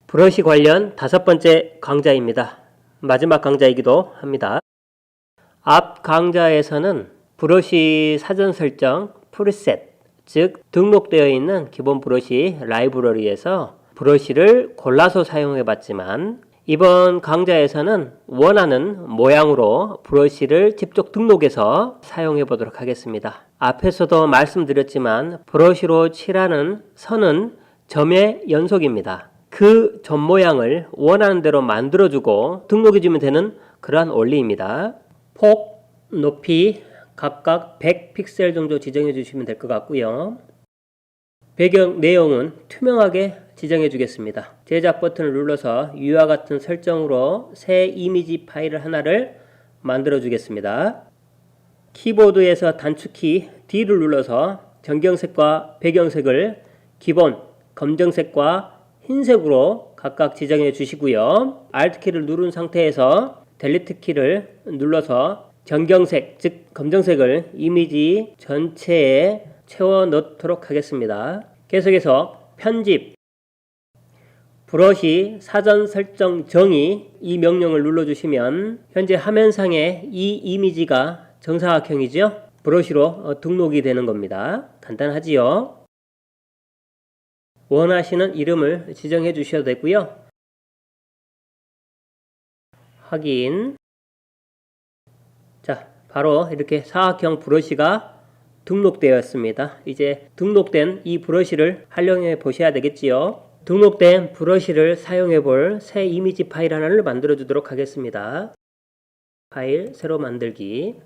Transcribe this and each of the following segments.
브러쉬 관련 5번째 강좌입니다. 마지막 강좌이기도 합니다. 앞 강좌에서는 브러쉬 사전 설정 프리셋, 즉 등록되어 있는 기본 브러쉬 라이브러리에서 브러쉬를 골라서 사용해 봤지만, 이번 강좌에서는 원하는 모양으로 브러쉬를 직접 등록해서 사용해 보도록 하겠습니다. 앞에서도 말씀드렸지만 브러쉬로 칠하는 선은 점의 연속입니다. 그 점 모양을 원하는 대로 만들어주고 등록해주면 되는 그러한 원리입니다. 폭, 높이 각각 100픽셀 정도 지정해 주시면 될 것 같고요. 배경 내용은 투명하게 지정해 주겠습니다. 제작 버튼을 눌러서 위와 같은 설정으로 새 이미지 파일을 하나를 만들어 주겠습니다. 키보드에서 단축키 D를 눌러서 전경색과 배경색을 기본 검정색과 흰색으로 각각 지정해 주시고요. Alt키를 누른 상태에서 델리트 키를 눌러서 전경색, 즉 검정색을 이미지 전체에 채워 넣도록 하겠습니다. 계속해서 편집, 브러쉬 사전 설정 정의, 이 명령을 눌러주시면 현재 화면상에 이 이미지가 정사각형이죠. 브러쉬로 등록이 되는 겁니다. 간단하지요? 원하시는 이름을 지정해 주셔도 되고요. 확인. 자, 바로 이렇게 사각형 브러쉬가 등록되었습니다. 이제 등록된 이 브러쉬를 활용해 보셔야 되겠지요. 등록된 브러쉬를 사용해 볼 새 이미지 파일 하나를 만들어 주도록 하겠습니다. 파일 새로 만들기.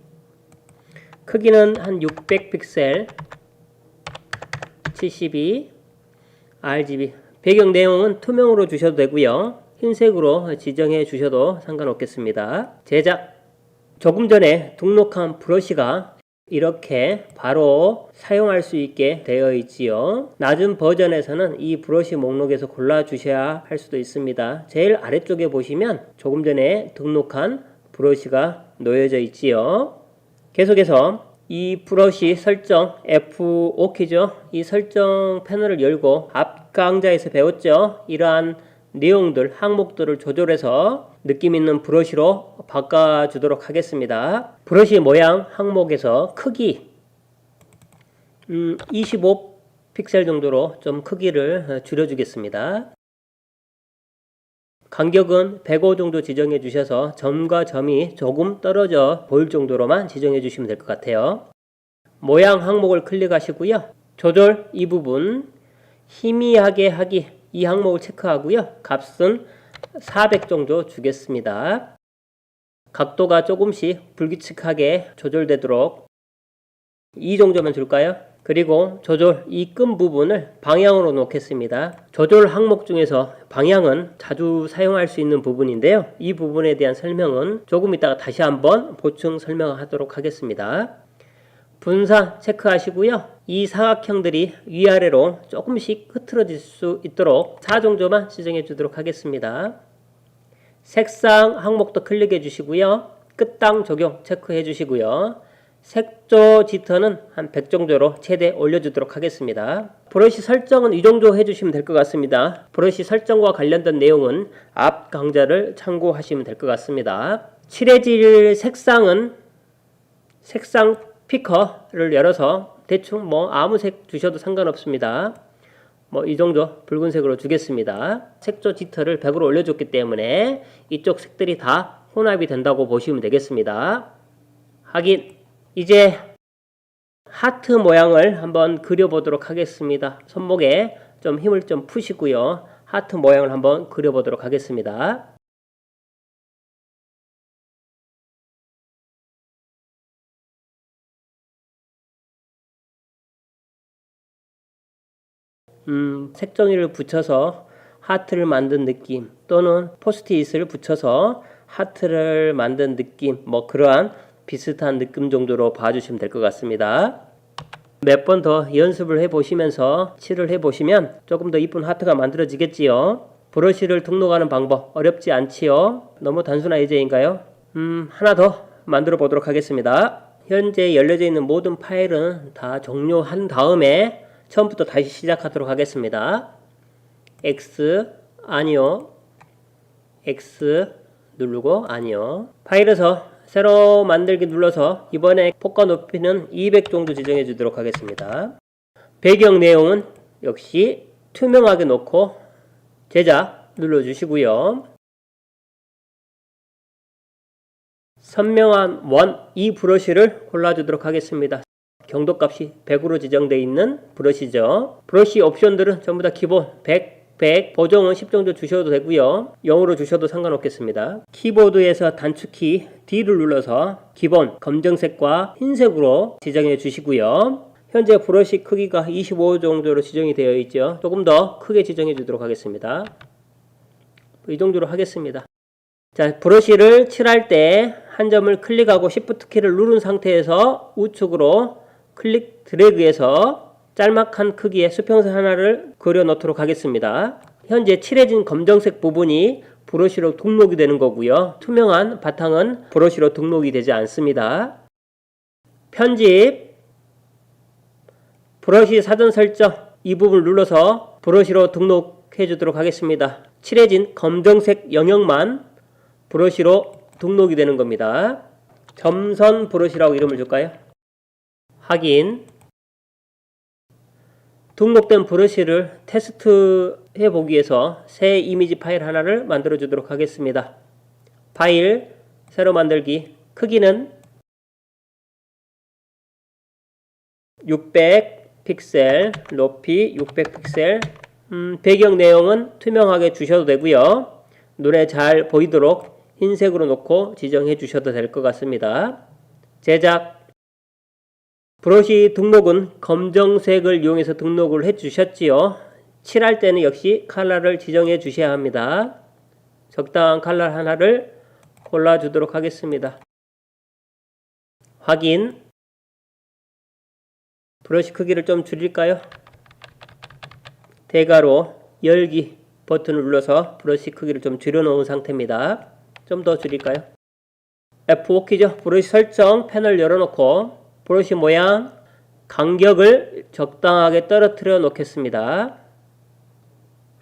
크기는 한 600픽셀, 72, RGB. 배경 내용은 투명으로 주셔도 되고요. 흰색으로 지정해 주셔도 상관없겠습니다. 제작. 조금 전에 등록한 브러쉬가 이렇게 바로 사용할 수 있게 되어 있지요. 낮은 버전에서는 이 브러쉬 목록에서 골라 주셔야 할 수도 있습니다. 제일 아래쪽에 보시면 조금 전에 등록한 브러쉬가 놓여져 있지요. 계속해서 이 브러쉬 설정 F5키죠. 이 설정 패널을 열고 앞 강좌에서 배웠죠. 이러한 내용들, 항목들을 조절해서 느낌 있는 브러쉬로 바꿔주도록 하겠습니다. 브러쉬 모양 항목에서 크기 25픽셀 정도로 좀 크기를 줄여주겠습니다. 간격은 105 정도 지정해 주셔서 점과 점이 조금 떨어져 보일 정도로만 지정해 주시면 될 것 같아요. 모양 항목을 클릭하시고요. 조절 이 부분 희미하게 하기, 이 항목을 체크하고요. 값은 400 정도 주겠습니다. 각도가 조금씩 불규칙하게 조절되도록 이 정도면 줄까요? 그리고 조절 이 끈 부분을 방향으로 놓겠습니다. 조절 항목 중에서 방향은 자주 사용할 수 있는 부분인데요. 이 부분에 대한 설명은 조금 이따가 다시 한번 보충 설명하도록 하겠습니다. 분산 체크하시고요. 이 사각형들이 위아래로 조금씩 흐트러질 수 있도록 4 정도만 지정해 주도록 하겠습니다. 색상 항목도 클릭해 주시고요. 끝당 적용 체크해 주시고요. 색조 지터는 한 100 정도로 최대 올려주도록 하겠습니다. 브러쉬 설정은 이 정도 해주시면 될 것 같습니다. 브러쉬 설정과 관련된 내용은 앞 강좌를 참고하시면 될 것 같습니다. 칠해질 색상은 색상 피커를 열어서 대충 아무 색 주셔도 상관없습니다. 이 정도 붉은색으로 주겠습니다. 색조 지터를 100으로 올려줬기 때문에 이쪽 색들이 다 혼합이 된다고 보시면 되겠습니다. 확인. 이제 하트 모양을 한번 그려보도록 하겠습니다. 손목에 좀 힘을 좀 푸시고요. 하트 모양을 한번 그려보도록 하겠습니다. 색종이를 붙여서 하트를 만든 느낌, 또는 포스트잇을 붙여서 하트를 만든 느낌, 그러한 비슷한 느낌 정도로 봐주시면 될 것 같습니다. 몇 번 더 연습을 해보시면서 칠을 해보시면 조금 더 이쁜 하트가 만들어지겠지요. 브러쉬를 등록하는 방법 어렵지 않지요. 너무 단순한 예제인가요? 하나 더 만들어 보도록 하겠습니다. 현재 열려져 있는 모든 파일은 다 종료한 다음에 처음부터 다시 시작하도록 하겠습니다. X 아니요. X 누르고 아니요. 파일에서 새로 만들기 눌러서 이번에 폭과 높이는 200 정도 지정해 주도록 하겠습니다. 배경 내용은 역시 투명하게 놓고 제작 눌러주시고요. 선명한 원, 이 브러쉬를 골라주도록 하겠습니다. 경도값이 100으로 지정되어 있는 브러쉬죠. 브러쉬 옵션들은 전부 다 기본 100, 보정은 10 정도 주셔도 되고요. 0으로 주셔도 상관없겠습니다. 키보드에서 단축키 D를 눌러서 기본 검정색과 흰색으로 지정해 주시고요. 현재 브러쉬 크기가 25 정도로 지정이 되어 있죠. 조금 더 크게 지정해 주도록 하겠습니다. 이 정도로 하겠습니다. 자, 브러쉬를 칠할 때 한 점을 클릭하고 Shift 키를 누른 상태에서 우측으로 클릭 드래그해서 짤막한 크기의 수평선 하나를 그려 놓도록 하겠습니다. 현재 칠해진 검정색 부분이 브러쉬로 등록이 되는 거고요. 투명한 바탕은 브러쉬로 등록이 되지 않습니다. 편집, 브러쉬 사전 설정, 이 부분을 눌러서 브러쉬로 등록해 주도록 하겠습니다. 칠해진 검정색 영역만 브러쉬로 등록이 되는 겁니다. 점선 브러쉬라고 이름을 줄까요? 확인. 등록된 브러쉬를 테스트해 보기 위해서 새 이미지 파일 하나를 만들어 주도록 하겠습니다. 파일, 새로 만들기, 크기는 600 픽셀, 높이 600 픽셀, 배경 내용은 투명하게 주셔도 되고요. 눈에 잘 보이도록 흰색으로 놓고 지정해 주셔도 될 것 같습니다. 제작, 브러쉬 등록은 검정색을 이용해서 등록을 해 주셨지요. 칠할 때는 역시 컬러를 지정해 주셔야 합니다. 적당한 컬러 하나를 골라 주도록 하겠습니다. 확인. 브러쉬 크기를 좀 줄일까요? 대괄호 열기 버튼을 눌러서 브러쉬 크기를 좀 줄여 놓은 상태입니다. 좀 더 줄일까요? F5키죠. 브러쉬 설정 패널 열어놓고 브러쉬 모양 간격을 적당하게 떨어뜨려 놓겠습니다.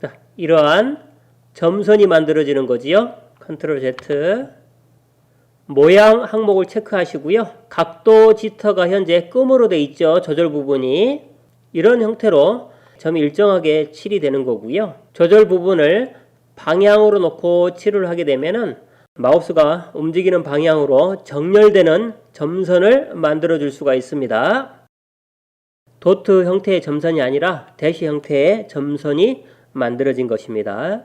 자, 이러한 점선이 만들어지는 거지요. 컨트롤 Z. 모양 항목을 체크하시고요. 각도 지터가 현재 끔으로 되어 있죠. 조절 부분이. 이런 형태로 점이 일정하게 칠이 되는 거고요. 조절 부분을 방향으로 놓고 칠을 하게 되면은 마우스가 움직이는 방향으로 정렬되는 점선을 만들어 줄 수가 있습니다. 도트 형태의 점선이 아니라 대시 형태의 점선이 만들어진 것입니다.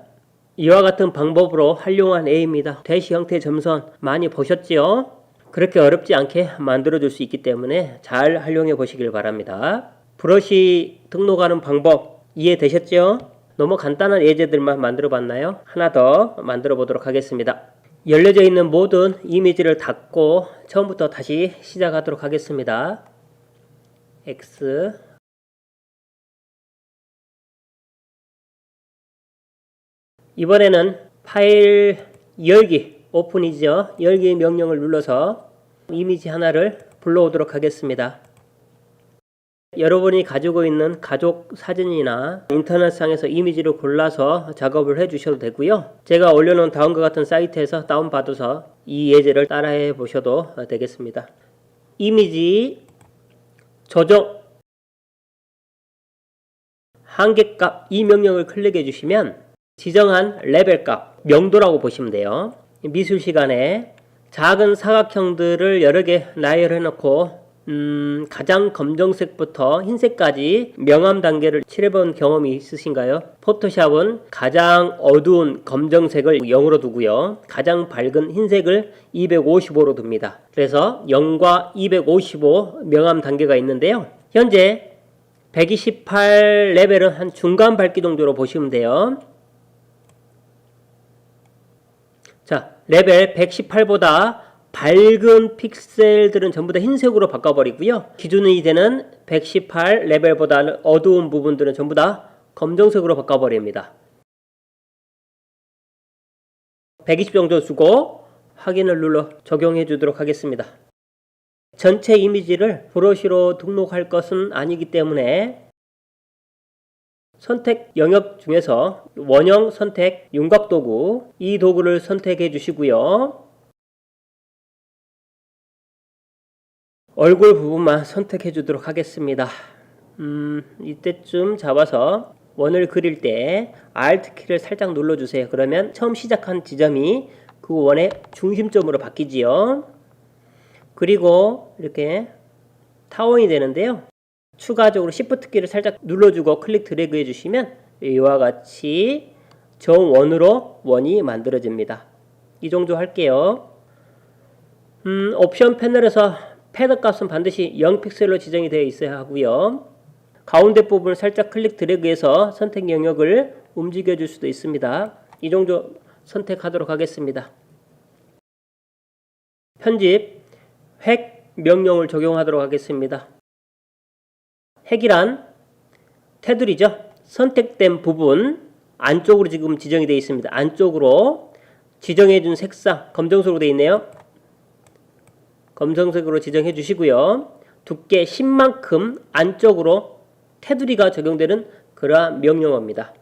이와 같은 방법으로 활용한 A입니다. 대시 형태의 점선 많이 보셨지요? 그렇게 어렵지 않게 만들어 줄 수 있기 때문에 잘 활용해 보시길 바랍니다. 브러쉬 등록하는 방법 이해되셨죠? 너무 간단한 예제들만 만들어 봤나요? 하나 더 만들어 보도록 하겠습니다. 열려져 있는 모든 이미지를 닫고 처음부터 다시 시작하도록 하겠습니다. X 이번에는 파일 열기 오픈이죠. 열기 명령을 눌러서 이미지 하나를 불러오도록 하겠습니다. 여러분이 가지고 있는 가족 사진이나 인터넷상에서 이미지를 골라서 작업을 해 주셔도 되고요. 제가 올려놓은 다음과 같은 사이트에서 다운받아서 이 예제를 따라해 보셔도 되겠습니다. 이미지 조정 한계값 이 명령을 클릭해 주시면 지정한 레벨 값 명도라고 보시면 돼요. 미술 시간에 작은 사각형들을 여러 개 나열해 놓고 가장 검정색부터 흰색까지 명암 단계를 칠해본 경험이 있으신가요? 포토샵은 가장 어두운 검정색을 0으로 두고요. 가장 밝은 흰색을 255로 둡니다. 그래서 0과 255 명암 단계가 있는데요. 현재 128 레벨은 한 중간 밝기 정도로 보시면 돼요. 자, 레벨 118보다 밝은 픽셀들은 전부 다 흰색으로 바꿔버리고요. 기준이 되는 118 레벨보다 어두운 부분들은 전부 다 검정색으로 바꿔버립니다. 120 정도 주고 확인을 눌러 적용해 주도록 하겠습니다. 전체 이미지를 브러쉬로 등록할 것은 아니기 때문에 선택 영역 중에서 원형 선택 윤곽도구 이 도구를 선택해 주시고요. 얼굴 부분만 선택해 주도록 하겠습니다. 이때쯤 잡아서 원을 그릴 때 Alt 키를 살짝 눌러주세요. 그러면 처음 시작한 지점이 그 원의 중심점으로 바뀌지요. 그리고 이렇게 타원이 되는데요. 추가적으로 Shift 키를 살짝 눌러주고 클릭 드래그 해주시면 이와 같이 정원으로 원이 만들어집니다. 이 정도 할게요. 옵션 패널에서 패드 값은 반드시 0픽셀로 지정이 되어 있어야 하고요. 가운데 부분을 살짝 클릭 드래그해서 선택 영역을 움직여 줄 수도 있습니다. 이 정도 선택하도록 하겠습니다. 편집 획 명령을 적용하도록 하겠습니다. 획이란 테두리죠. 선택된 부분 안쪽으로 지금 지정이 되어 있습니다. 안쪽으로 지정해 준 색상 검정색으로 되어 있네요. 검정색으로 지정해 주시고요. 두께 10만큼 안쪽으로 테두리가 적용되는 그러한 명령어입니다.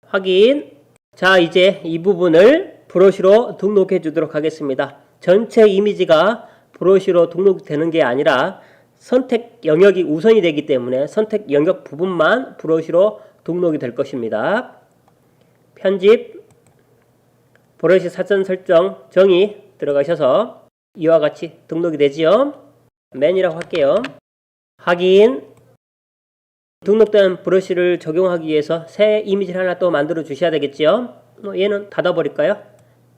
확인. 자, 이제 이 부분을 브러쉬로 등록해 주도록 하겠습니다. 전체 이미지가 브러쉬로 등록되는 게 아니라 선택 영역이 우선이 되기 때문에 선택 영역 부분만 브러쉬로 등록이 될 것입니다. 편집, 브러쉬 사전 설정, 정의 들어가셔서 이와 같이 등록이 되지요. 맨이라고 할게요. 확인. 등록된 브러쉬를 적용하기 위해서 새 이미지를 하나 또 만들어 주셔야 되겠죠. 얘는 닫아버릴까요?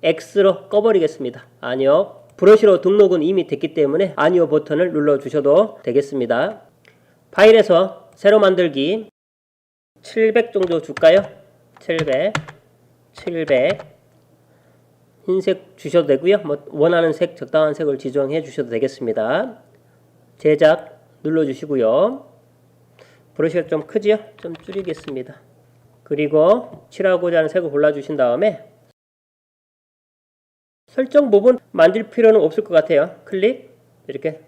X로 꺼버리겠습니다. 아니요. 브러쉬로 등록은 이미 됐기 때문에 아니요 버튼을 눌러 주셔도 되겠습니다. 파일에서 새로 만들기 700 정도 줄까요? 700 흰색 주셔도 되고요. 원하는 색 적당한 색을 지정해 주셔도 되겠습니다. 제작 눌러 주시고요. 브러쉬가 좀 크지요? 좀 줄이겠습니다. 그리고 칠하고자 하는 색을 골라주신 다음에 설정 부분 만질 필요는 없을 것 같아요. 클릭 이렇게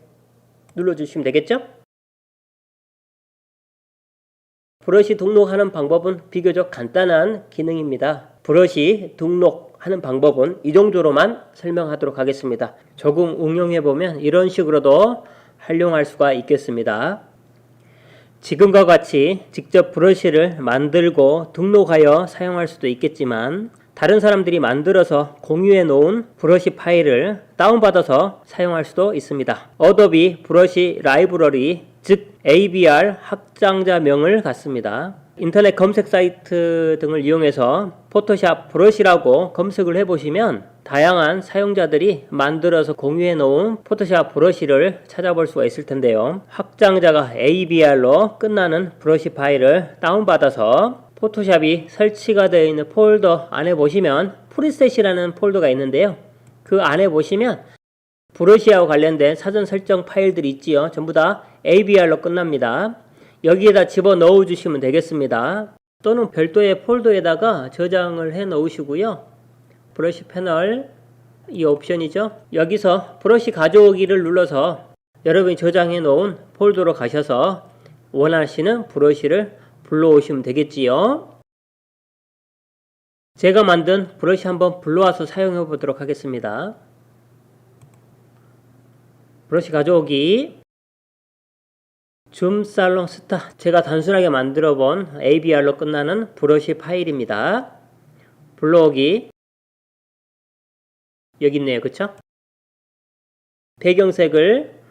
눌러주시면 되겠죠? 브러쉬 등록하는 방법은 비교적 간단한 기능입니다. 브러쉬 등록하는 방법은 이 정도로만 설명하도록 하겠습니다. 조금 응용해보면 이런 식으로도 활용할 수가 있겠습니다. 지금과 같이 직접 브러쉬를 만들고 등록하여 사용할 수도 있겠지만 다른 사람들이 만들어서 공유해 놓은 브러쉬 파일을 다운받아서 사용할 수도 있습니다. 어도비 브러쉬 라이브러리 즉 ABR 확장자명을 갖습니다. 인터넷 검색 사이트 등을 이용해서 포토샵 브러쉬라고 검색을 해보시면 다양한 사용자들이 만들어서 공유해 놓은 포토샵 브러쉬를 찾아볼 수가 있을 텐데요. 확장자가 ABR로 끝나는 브러쉬 파일을 다운받아서 포토샵이 설치가 되어 있는 폴더 안에 보시면 프리셋이라는 폴더가 있는데요. 그 안에 보시면 브러쉬하고 관련된 사전 설정 파일들이 있지요. 전부 다 ABR로 끝납니다. 여기에다 집어 넣어 주시면 되겠습니다. 또는 별도의 폴더에다가 저장을 해 놓으시고요. 브러쉬 패널 이 옵션이죠. 여기서 브러쉬 가져오기를 눌러서 여러분이 저장해 놓은 폴더로 가셔서 원하시는 브러쉬를 불러오시면 되겠지요. 제가 만든 브러쉬 한번 불러와서 사용해 보도록 하겠습니다. 브러쉬 가져오기 줌 살롱 스타 제가 단순하게 만들어 본 ABR로 끝나는 브러쉬 파일입니다. 불러오기 여기 있네요. 그쵸? 배경색을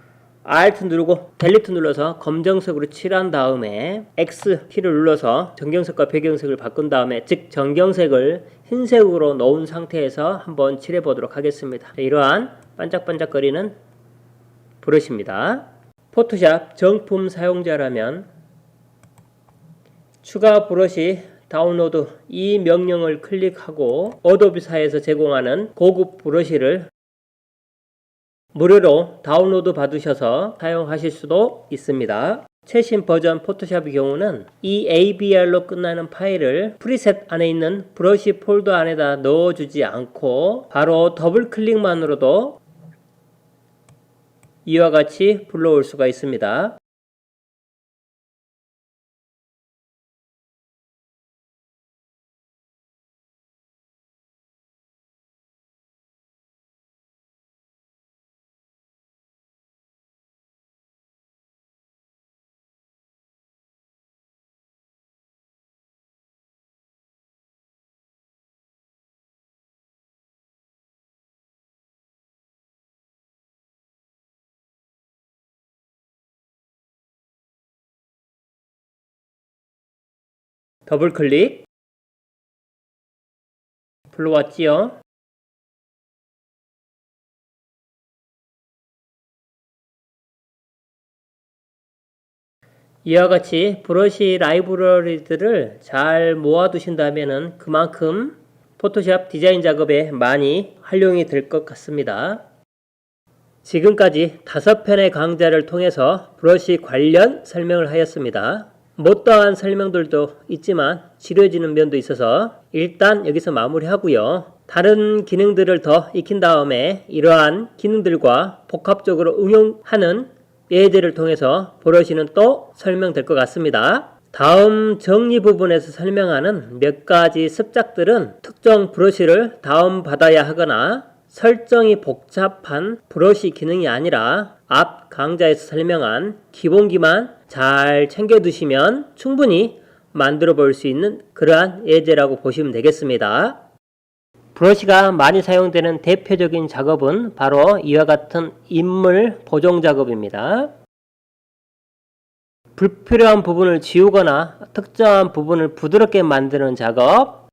Alt 누르고 델리트 눌러서 검정색으로 칠한 다음에 X 키를 눌러서 전경색과 배경색을 바꾼 다음에 즉 전경색을 흰색으로 놓은 상태에서 한번 칠해 보도록 하겠습니다. 이러한 반짝반짝거리는 브러쉬입니다. 포토샵 정품 사용자라면 추가 브러쉬 다운로드 이 명령을 클릭하고 어도비사에서 제공하는 고급 브러쉬를 무료로 다운로드 받으셔서 사용하실 수도 있습니다. 최신 버전 포토샵의 경우는 이 ABR로 끝나는 파일을 프리셋 안에 있는 브러쉬 폴더 안에다 넣어주지 않고 바로 더블 클릭만으로도 이와 같이 불러올 수가 있습니다. 더블 클릭. 불러왔지요. 이와 같이 브러쉬 라이브러리들을 잘 모아두신다면 그만큼 포토샵 디자인 작업에 많이 활용이 될 것 같습니다. 지금까지 5편의 강좌를 통해서 브러쉬 관련 설명을 하였습니다. 못다한 설명들도 있지만 지루해지는 면도 있어서 일단 여기서 마무리하고요. 다른 기능들을 더 익힌 다음에 이러한 기능들과 복합적으로 응용하는 예제를 통해서 브러쉬는 또 설명될 것 같습니다. 다음 정리 부분에서 설명하는 몇 가지 습작들은 특정 브러쉬를 다운받아야 하거나 설정이 복잡한 브러쉬 기능이 아니라 앞 강좌에서 설명한 기본기만 잘 챙겨두시면 충분히 만들어 볼 수 있는 그러한 예제라고 보시면 되겠습니다. 브러쉬가 많이 사용되는 대표적인 작업은 바로 이와 같은 인물 보정 작업입니다. 불필요한 부분을 지우거나 특정한 부분을 부드럽게 만드는 작업,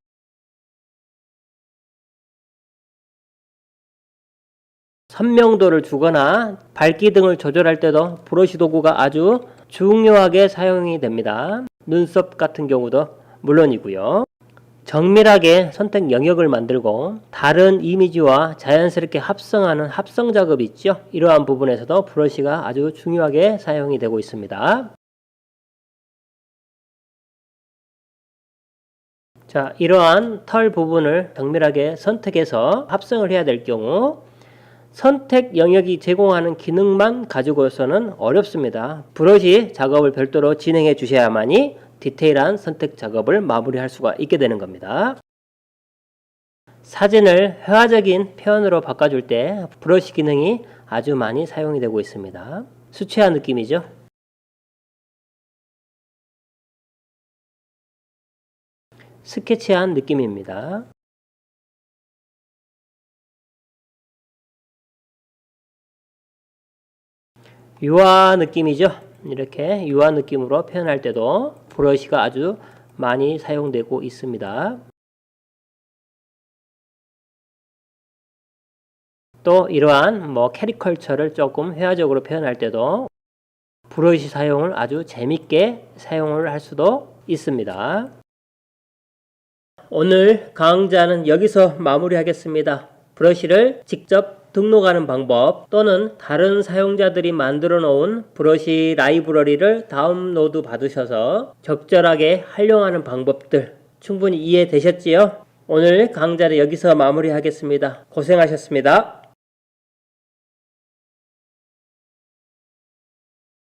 선명도를 주거나 밝기 등을 조절할 때도 브러쉬 도구가 아주 중요하게 사용이 됩니다. 눈썹 같은 경우도 물론이고요. 정밀하게 선택 영역을 만들고 다른 이미지와 자연스럽게 합성하는 합성 작업이 있죠. 이러한 부분에서도 브러쉬가 아주 중요하게 사용이 되고 있습니다. 자, 이러한 털 부분을 정밀하게 선택해서 합성을 해야 될 경우 선택 영역이 제공하는 기능만 가지고서는 어렵습니다. 브러쉬 작업을 별도로 진행해 주셔야만이 디테일한 선택 작업을 마무리할 수가 있게 되는 겁니다. 사진을 회화적인 표현으로 바꿔줄 때 브러쉬 기능이 아주 많이 사용이 되고 있습니다. 수채화 느낌이죠. 스케치한 느낌입니다. 유화 느낌이죠. 이렇게 유화 느낌으로 표현할 때도 브러쉬가 아주 많이 사용되고 있습니다. 또 이러한 캐리컬처를 조금 회화적으로 표현할 때도 브러쉬 사용을 아주 재밌게 사용을 할 수도 있습니다. 오늘 강좌는 여기서 마무리하겠습니다. 브러쉬를 직접 등록하는 방법 또는 다른 사용자들이 만들어 놓은 브러쉬 라이브러리를 다운로드 받으셔서 적절하게 활용하는 방법들 충분히 이해되셨지요? 오늘 강좌를 여기서 마무리하겠습니다. 고생하셨습니다.